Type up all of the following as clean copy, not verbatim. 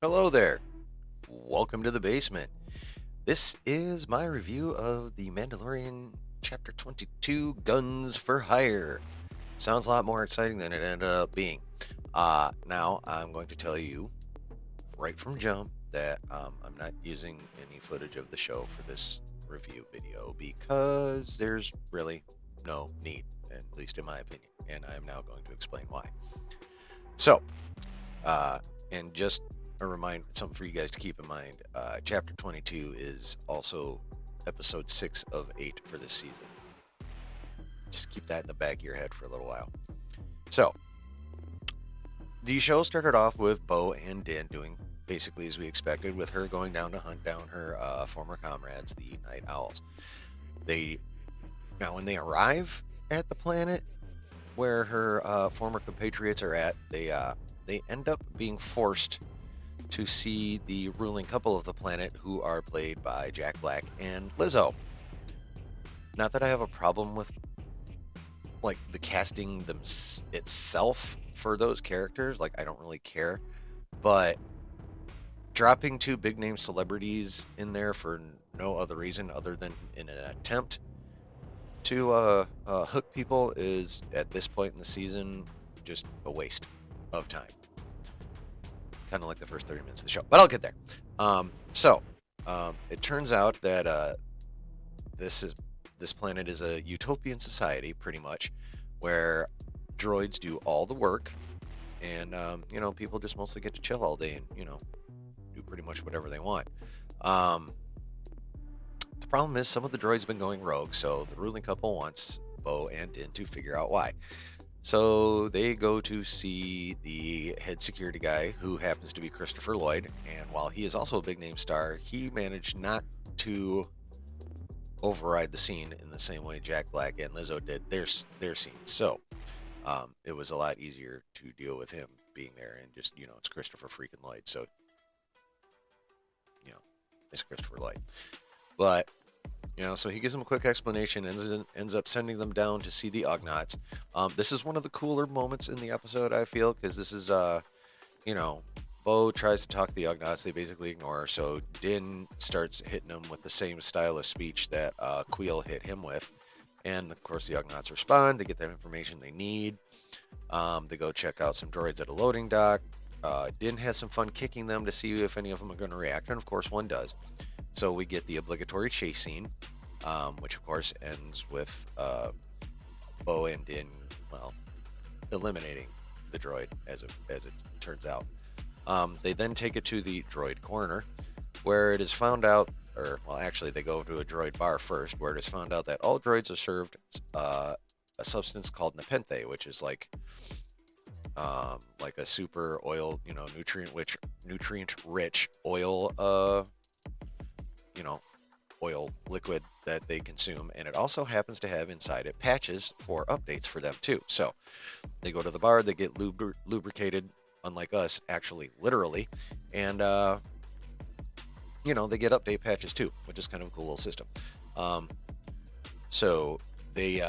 Hello there. Welcome to the basement. This is my review of the Mandalorian Chapter 22 Guns for Hire. Sounds a lot more exciting than it ended up being. Now, I'm going to tell you right from jump that I'm not using any footage of the show for this review video because there's really no need, at least in my opinion, and I'm now going to explain why. So, uh, and just a reminder, something for you guys to keep in mind. Chapter 22 is also episode 6 of 8 for this season. Just keep that in the back of your head for a little while. So, the show started off with Bo and Din doing basically as we expected, with her going down to hunt down her former comrades, the Night Owls. They Now, when they arrive at the planet where her former compatriots are at, they end up being forced to see the ruling couple of the planet, who are played by Jack Black and Lizzo. Not that I have a problem with like the casting itself for those characters, like I don't really care, but dropping two big name celebrities in there for no other reason other than in an attempt to hook people is, at this point in the season, just a waste of time. Kind of like the first 30 minutes of the show, but I'll get there. It turns out that this planet is a utopian society, pretty much, where droids do all the work, and people just mostly get to chill all day and do pretty much whatever they want. The problem is some of the droids have been going rogue, so the ruling couple wants Bo and Din to figure out why. So they go to see the head security guy, who happens to be Christopher Lloyd, and while he is also a big name star, he managed not to override the scene in the same way Jack Black and Lizzo did their scene. So it was a lot easier to deal with him being there, and just it's Christopher freaking Lloyd, so you know it's Christopher Lloyd. But so he gives them a quick explanation, and ends up sending them down to see the Ugnaughts. This is one of the cooler moments in the episode, I feel, because this is, Bo tries to talk to the Ugnaughts. They basically ignore her, so Din starts hitting them with the same style of speech that Queel hit him with. And, of course, the Ugnaughts respond. They get that information they need. They go check out some droids at a loading dock. Din has some fun kicking them to see if any of them are going to react, and, of course, one does. So we get the obligatory chase scene, which of course ends with Bo and Din, eliminating the droid, as it turns out. They then take it to the droid corner, where it is found out, actually they go to a droid bar first, where it is found out that all droids are served a substance called nepenthe, which is like a super oil, nutrient-rich oil, oil liquid that they consume, and it also happens to have inside it patches for updates for them too. So they go to the bar, they get lubricated, unlike us, actually literally, and they get update patches too, which is kind of a cool little system. So they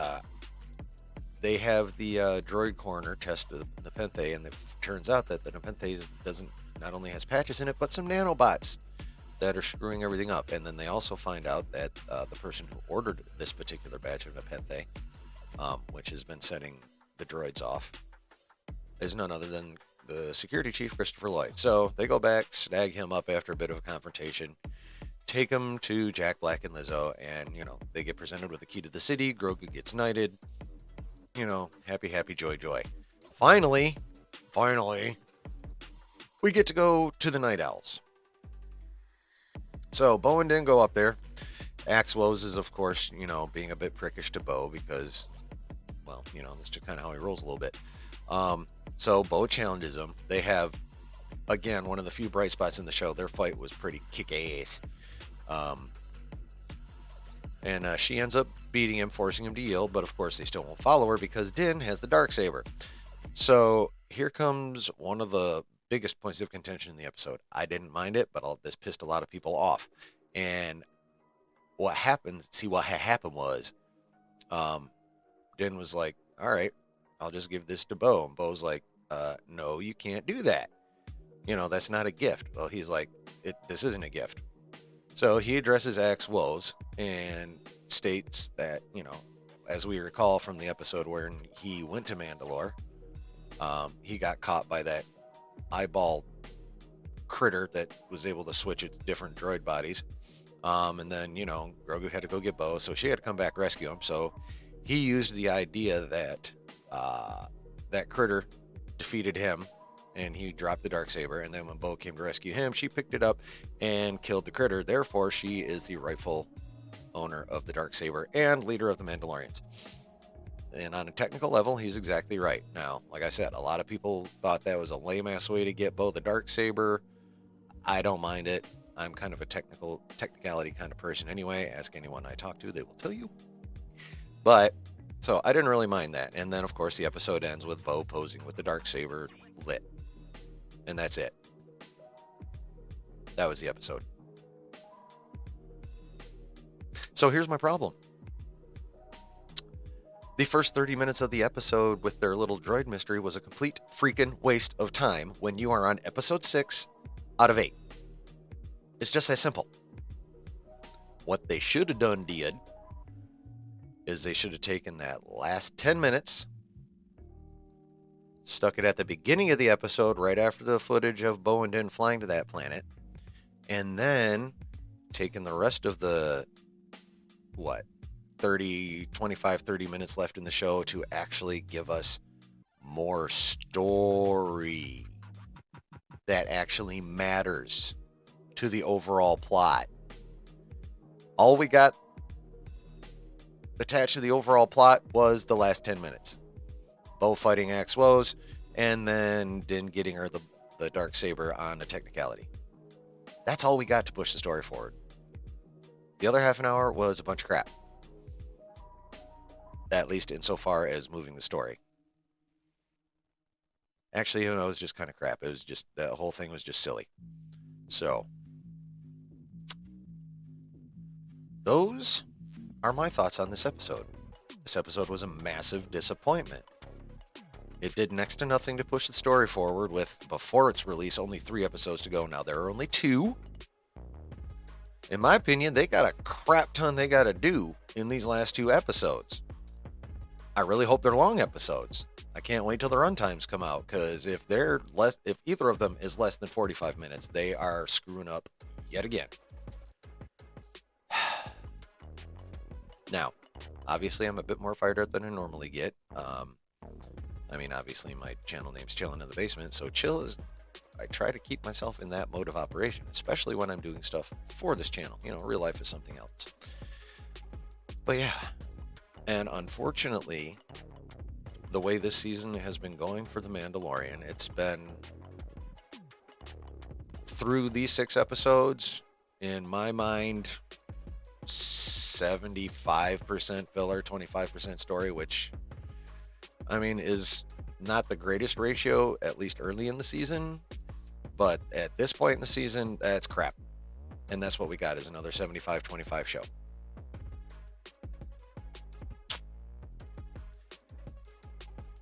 have the droid corner test the nepenthe, and it turns out that the nepenthe doesn't not only has patches in it, but some nanobots that are screwing everything up. And then they also find out that the person who ordered this particular batch of nepenthe, which has been setting the droids off, is none other than the security chief, Christopher Lloyd. So they go back, snag him up after a bit of a confrontation, take him to Jack Black and Lizzo, and they get presented with the key to the city. Grogu gets knighted. Happy, joy. Finally, we get to go to the Night Owls. So Bo and Din go up there. Axe Woes is, of course, being a bit prickish to Bo because, that's just kind of how he rolls a little bit. So Bo challenges him. They have, again, one of the few bright spots in the show. Their fight was pretty kick-ass. And she ends up beating him, forcing him to yield, but of course they still won't follow her because Din has the Darksaber. So here comes one of the biggest points of contention in the episode. I didn't mind it, but this pissed a lot of people off. And what happened was, Din was like, all right, I'll just give this to Bo. And Bo's like, no, you can't do that. That's not a gift. Well, he's like, this isn't a gift. So he addresses Axe's woes and states that, as we recall from the episode where he went to Mandalore, he got caught by that eyeball critter that was able to switch its different droid bodies. And then, Grogu had to go get Bo, so she had to come back rescue him. So he used the idea that that critter defeated him, and he dropped the Darksaber. And then when Bo came to rescue him, she picked it up and killed the critter. Therefore, she is the rightful owner of the Darksaber and leader of the Mandalorians. And on a technical level, he's exactly right. Now, like I said, a lot of people thought that was a lame-ass way to get Bo the Darksaber. I don't mind it. I'm kind of a technicality kind of person anyway. Ask anyone I talk to, they will tell you. But, so I didn't really mind that. And then, of course, the episode ends with Bo posing with the Darksaber lit. And that's it. That was the episode. So here's my problem. The first 30 minutes of the episode with their little droid mystery was a complete freaking waste of time when you are on episode 6 out of 8. It's just that simple. What they should have done is they should have taken that last 10 minutes, stuck it at the beginning of the episode right after the footage of Bo and Din flying to that planet, and then taken the rest of the, 30 minutes left in the show to actually give us more story that actually matters to the overall plot. All we got attached to the overall plot was the last 10 minutes. Bo fighting Axe Woes, and then Din getting her the Darksaber on a technicality. That's all we got to push the story forward. The other half an hour was a bunch of crap. At least insofar as moving the story. Actually, it was just kind of crap. It was just, the whole thing was just silly. So, those are my thoughts on this episode. This episode was a massive disappointment. It did next to nothing to push the story forward with, before its release, only 3 episodes to go. Now there are only 2. In my opinion, they got a crap ton they got to do in these last 2 episodes. I really hope they're long episodes. I can't wait till the runtimes come out, because if either of them is less than 45 minutes, they are screwing up yet again. Now, obviously, I'm a bit more fired up than I normally get. Obviously, my channel name's Chillin' in the Basement, so chill is, I try to keep myself in that mode of operation, especially when I'm doing stuff for this channel. Real life is something else. But yeah, and unfortunately, the way this season has been going for The Mandalorian, it's been, through these 6 episodes, in my mind, 75% filler, 25% story, which, is not the greatest ratio, at least early in the season. But at this point in the season, that's crap. And that's what we got, is another 75-25 show.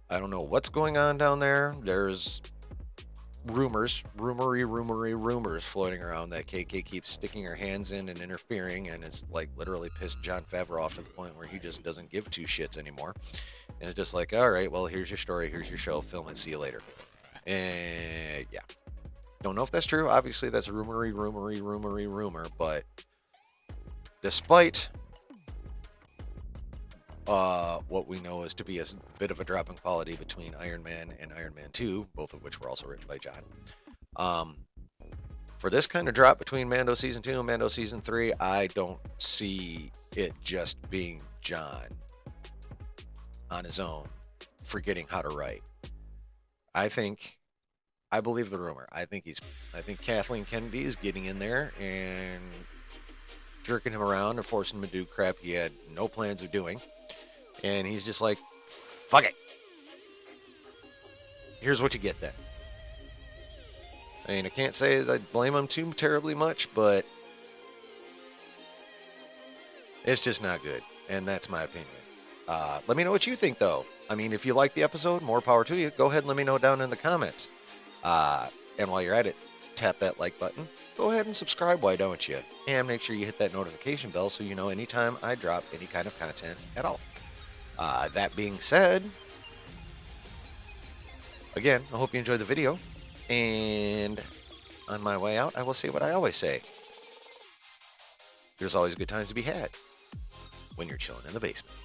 I don't know what's going on down there. There's rumors floating around that KK keeps sticking her hands in and interfering, and it's like literally pissed Jon Favreau off to the point where he just doesn't give 2 shits anymore. And it's just like, all right, well, here's your story, here's your show, film it, see you later. And yeah, don't know if that's true. Obviously, that's rumor, but despite what we know is to be a bit of a drop in quality between Iron Man and Iron Man 2, both of which were also written by John. For this kind of drop between Mando Season 2 and Mando Season 3, I don't see it just being John on his own, forgetting how to write. I believe the rumor. I think Kathleen Kennedy is getting in there and jerking him around and forcing him to do crap he had no plans of doing. And he's just like, fuck it. Here's what you get then. I can't say I blame him too terribly much, but it's just not good. And that's my opinion. Let me know what you think, though. If you like the episode, more power to you. Go ahead and let me know down in the comments. And while you're at it, tap that like button. Go ahead and subscribe, why don't you? And make sure you hit that notification bell so you know anytime I drop any kind of content at all. That being said, again, I hope you enjoyed the video. And on my way out, I will say what I always say. There's always good times to be had when you're chilling in the basement.